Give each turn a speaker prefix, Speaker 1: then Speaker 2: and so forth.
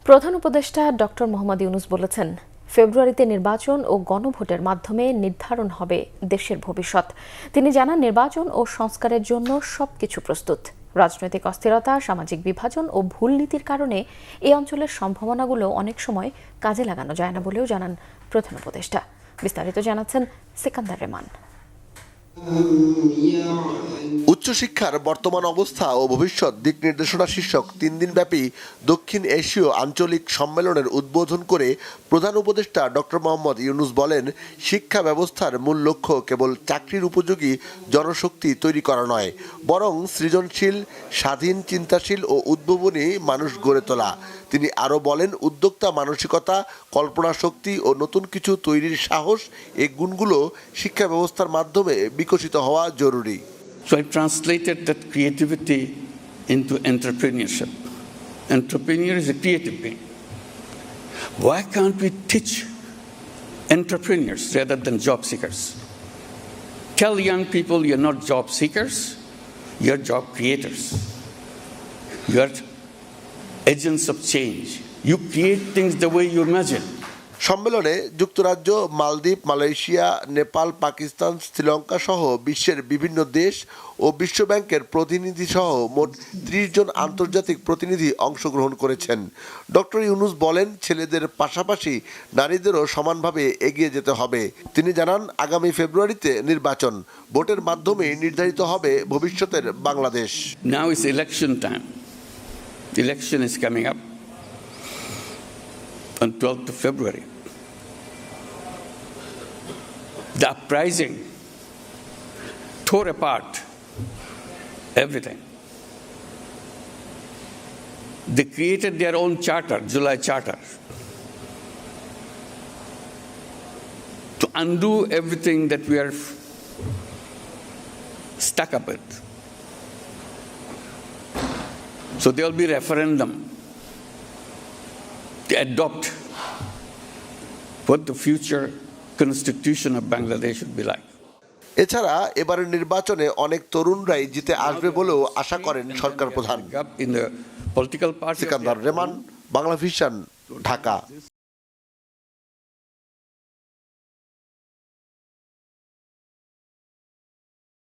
Speaker 1: প্রধান উপদেষ্টা ডক্টর মোহাম্মদ ইউনূস বলেছেন, ফেব্রুয়ারিতে নির্বাচন ও গণভোটের মাধ্যমে নির্ধারণ হবে দেশের ভবিষ্যৎ। তিনি জানান, নির্বাচন ও সংস্কারের জন্য সবকিছু প্রস্তুত। রাজনৈতিক অস্থিরতা, সামাজিক বিভাজন ও ভুল নীতির কারণে এই অঞ্চলের সম্ভাবনাগুলো অনেক সময় কাজে লাগানো যায় না বলেও জানান প্রধান উপদেষ্টা। বিস্তারিত জানাচ্ছেন সিকান্দার রেমান।
Speaker 2: উচ্চশিক্ষার বর্তমান অবস্থা ও ভবিষ্যৎ দিক নির্দেশনা শীর্ষক 3 দিনব্যাপী দক্ষিণ এশীয় আঞ্চলিক সম্মেলনের উদ্বোধন করে প্রধান উপদেষ্টা ডক্টর মোহাম্মদ ইউনূস বলেন, শিক্ষা ব্যবস্থার মূল লক্ষ্য কেবল চাকরির উপযোগী জনশক্তি তৈরি করা নয়, বরং সৃজনশীল, স্বাধীন, চিন্তাশীল ও উদ্ভাবনী মানুষ গড়ে তোলা। তিনি আরও বলেন, উদ্যোক্তা মানসিকতা, কল্পনা শক্তি ও নতুন কিছু তৈরির সাহস, এই গুণগুলো শিক্ষা ব্যবস্থার মাধ্যমে বিকশিত হওয়া জরুরি।
Speaker 3: So I translated that creativity into entrepreneurship. Entrepreneur is a creative being. Why can't we teach entrepreneurs rather than job seekers? Tell young people you're not job seekers, you're job creators. You're agents of change. You create things the way you imagine.
Speaker 2: সম্মেলনে যুক্তরাজ্য, মালদ্বীপ, Malaysia, Nepal, Pakistan, Sri Lanka সহ বিশ্বের বিভিন্ন দেশ ও বিশ্বব্যাংকের প্রতিনিধি সহ মোট 30 জন আন্তর্জাতিক প্রতিনিধি অংশগ্রহণ করেছেন। ডক্টর ইউনূস বলেন, ছেলেদের পাশাপাশি নারীদেরও সমানভাবে এগিয়ে যেতে হবে। তিনি জানান, আগামী ফেব্রুয়ারিতে নির্বাচন, ভোটের মাধ্যমে নির্ধারিত হবে ভবিষ্যতের Bangladesh.
Speaker 3: Now is election time. The election is coming up on 12th of February. The uprising tore apart everything. They created their own charter, July Charter, to undo everything that we are stuck up with. So there will be referendum to adopt what the future constitution of Bangladesh should be like.
Speaker 2: এছাড়া এবারের নির্বাচনে অনেক তরুণরাই জিতে আসবে বলেও আশা করেন সরকার প্রধান।
Speaker 3: In the political party,
Speaker 2: Sikandar রেমান, Bangla vision, Dhaka.